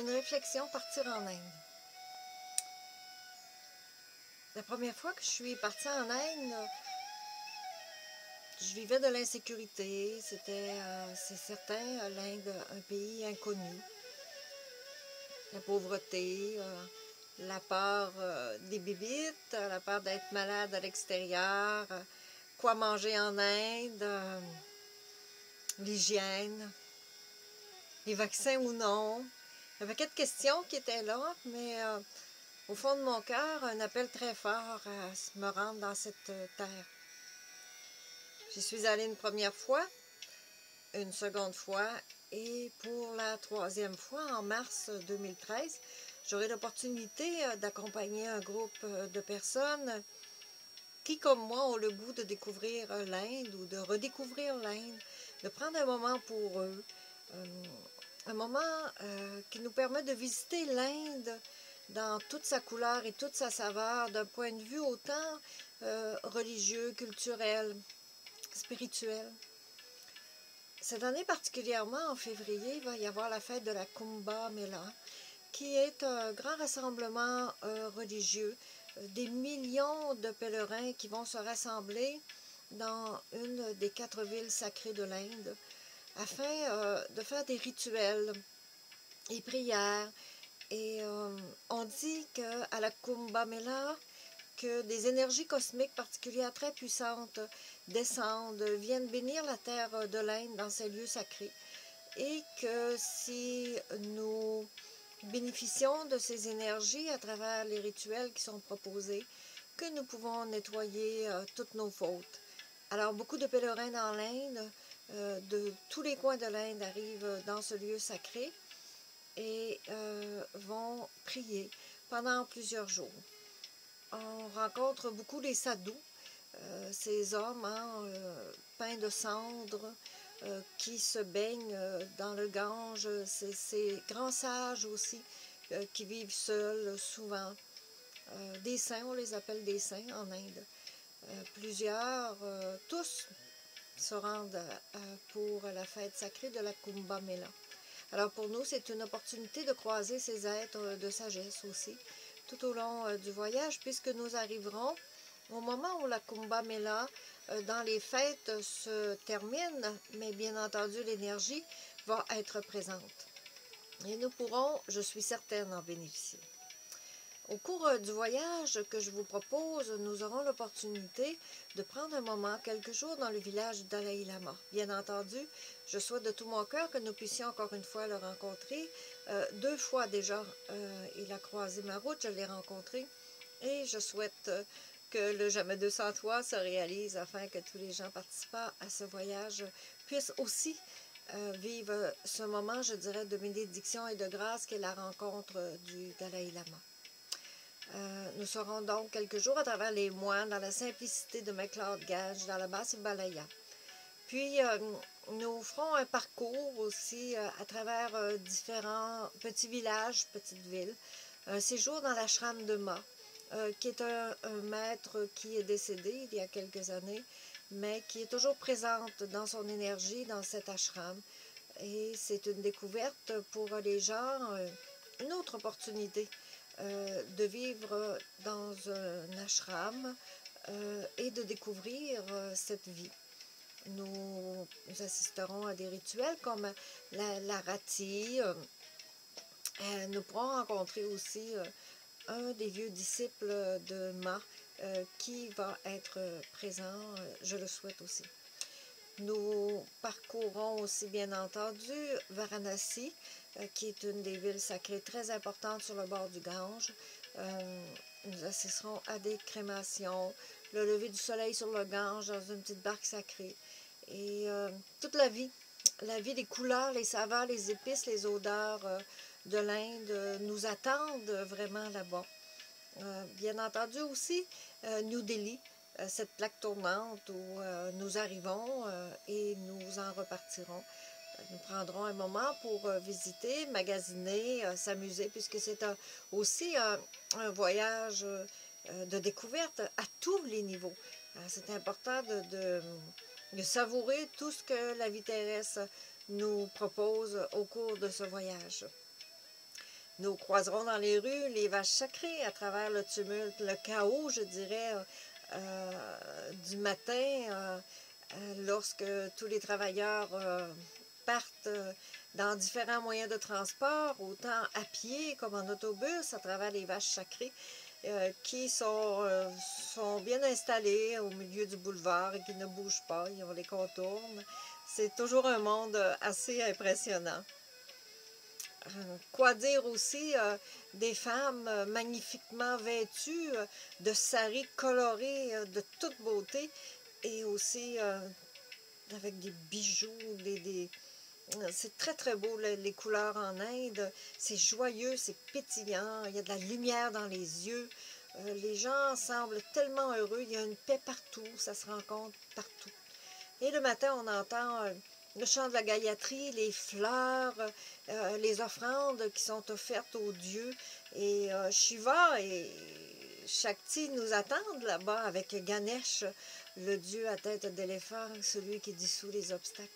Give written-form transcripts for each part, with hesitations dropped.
Une réflexion, partir en Inde. La première fois que je suis partie en Inde, je vivais de l'insécurité. C'est certain, l'Inde, un pays inconnu. La pauvreté, la peur des bibites, la peur d'être malade à l'extérieur, quoi manger en Inde, l'hygiène, les vaccins ou non. Il y avait quelques questions qui étaient là, mais au fond de mon cœur, un appel très fort à me rendre dans cette terre. J'y suis allée une première fois, une seconde fois, et pour la troisième fois, en mars 2013, j'aurai l'opportunité d'accompagner un groupe de personnes qui, comme moi, ont le goût de découvrir l'Inde ou de redécouvrir l'Inde, de prendre un moment pour eux, un moment qui nous permet de visiter l'Inde dans toute sa couleur et toute sa saveur, d'un point de vue autant religieux, culturel, spirituel. Cette année particulièrement, en février, il va y avoir la fête de la Kumbh Mela, qui est un grand rassemblement religieux, des millions de pèlerins qui vont se rassembler dans une des 4 villes sacrées de l'Inde, afin de faire des rituels et prières. Et on dit qu'à la Kumbh Mela, que des énergies cosmiques particulières très puissantes descendent, viennent bénir la terre de l'Inde dans ces lieux sacrés, et que si nous bénéficions de ces énergies à travers les rituels qui sont proposés, que nous pouvons nettoyer toutes nos fautes. Alors, beaucoup de pèlerins dans l'Inde, de tous les coins de l'Inde, arrivent dans ce lieu sacré et vont prier pendant plusieurs jours. On rencontre beaucoup les sadhus, ces hommes peints de cendres, qui se baignent dans le Gange, ces grands sages aussi, qui vivent seuls souvent. Des saints, on les appelle des saints en Inde. Plusieurs, tous se rendent pour la fête sacrée de la Kumbh Mela. Alors pour nous, c'est une opportunité de croiser ces êtres de sagesse aussi, tout au long du voyage, puisque nous arriverons au moment où la Kumbh Mela, dans les fêtes, se termine, mais bien entendu, l'énergie va être présente. Et nous pourrons, je suis certaine, en bénéficier. Au cours du voyage que je vous propose, nous aurons l'opportunité de prendre un moment, quelques jours, dans le village du Dalai Lama. Bien entendu, je souhaite de tout mon cœur que nous puissions encore une fois le rencontrer. 2 fois déjà, il a croisé ma route, je l'ai rencontré, et je souhaite que le Jamais 203 se réalise afin que tous les gens participant à ce voyage puissent aussi vivre ce moment, je dirais, de bénédiction et de grâce qu'est la rencontre du Dalai Lama. Nous serons donc quelques jours à travers les moines, dans la simplicité de McLeod Ganj, dans la basse Himalaya. Puis, nous ferons un parcours aussi à travers différents petits villages, petites villes. Un séjour dans l'ashram de Ma, qui est un maître qui est décédé il y a quelques années, mais qui est toujours présente dans son énergie, dans cet ashram. Et c'est une découverte pour les gens, une autre opportunité de vivre dans un ashram et de découvrir cette vie. Nous assisterons à des rituels comme l'Arati. Nous pourrons rencontrer aussi un des vieux disciples de Ma qui va être présent, je le souhaite aussi. Nous parcourons aussi, bien entendu, Varanasi, qui est une des villes sacrées très importantes sur le bord du Gange. Nous assisterons à des crémations, le lever du soleil sur le Gange dans une petite barque sacrée. Et toute la vie, les couleurs, les saveurs, les épices, les odeurs de l'Inde nous attendent vraiment là-bas. Bien entendu aussi, New Delhi, cette plaque tournante où nous arrivons et nous en repartirons. Nous prendrons un moment pour visiter, magasiner, s'amuser, puisque c'est aussi un voyage de découverte à tous les niveaux. C'est important de savourer tout ce que la vie terrestre nous propose au cours de ce voyage. Nous croiserons dans les rues les vaches sacrées à travers le tumulte, le chaos, je dirais, du matin, lorsque tous les travailleurs partent dans différents moyens de transport, autant à pied comme en autobus, à travers les vaches sacrées, qui sont bien installées au milieu du boulevard et qui ne bougent pas, et on les contourne. C'est toujours un monde assez impressionnant. Quoi dire aussi des femmes magnifiquement vêtues, de saris colorés de toute beauté, et aussi avec des bijoux, c'est très très beau les couleurs en Inde, c'est joyeux, c'est pétillant, il y a de la lumière dans les yeux, les gens semblent tellement heureux, il y a une paix partout, ça se rencontre partout. Et le matin, on entend le chant de la Gayatri, les fleurs, les offrandes qui sont offertes aux dieux. Et Shiva et Shakti nous attendent là-bas avec Ganesh, le dieu à tête d'éléphant, celui qui dissout les obstacles.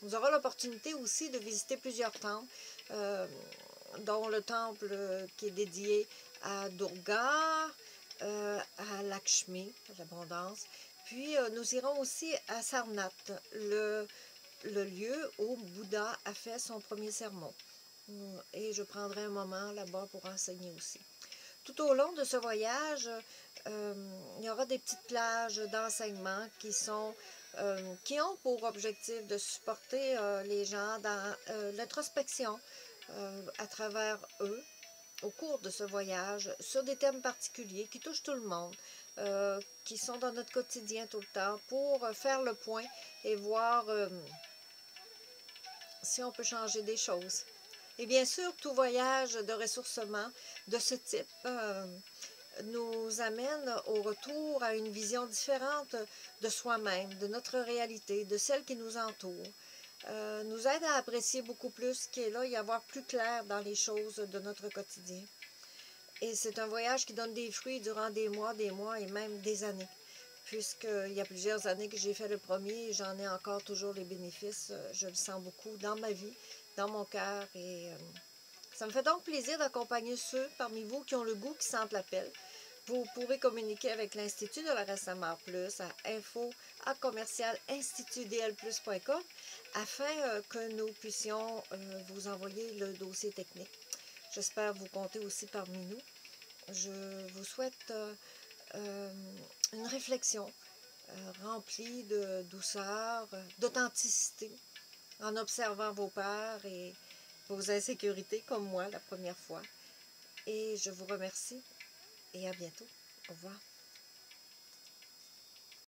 Nous aurons l'opportunité aussi de visiter plusieurs temples, dont le temple qui est dédié à Durga, à Lakshmi, l'abondance. Puis nous irons aussi à Sarnath, le lieu où Bouddha a fait son premier sermon. Et je prendrai un moment là-bas pour enseigner aussi. Tout au long de ce voyage, il y aura des petites plages d'enseignement qui ont pour objectif de supporter les gens dans l'introspection à travers eux au cours de ce voyage sur des thèmes particuliers qui touchent tout le monde, qui sont dans notre quotidien tout le temps pour faire le point et voir si on peut changer des choses. Et bien sûr, tout voyage de ressourcement de ce type nous amène au retour à une vision différente de soi-même, de notre réalité, de celle qui nous entoure. Nous aide à apprécier beaucoup plus ce qui est là et à voir plus clair dans les choses de notre quotidien. Et c'est un voyage qui donne des fruits durant des mois et même des années. Puisqu'il y a plusieurs années que j'ai fait le premier et j'en ai encore toujours les bénéfices. Je le sens beaucoup dans ma vie, dans mon cœur. Et ça me fait donc plaisir d'accompagner ceux parmi vous qui ont le goût, qui sentent l'appel. Vous pourrez communiquer avec l'Institut de la Rassamar Plus à info@institutdlplus.com afin que nous puissions vous envoyer le dossier technique. J'espère vous compter aussi parmi nous. Je vous souhaite une réflexion remplie de douceur, d'authenticité, en observant vos peurs et vos insécurités comme moi la première fois. Et je vous remercie et à bientôt. Au revoir.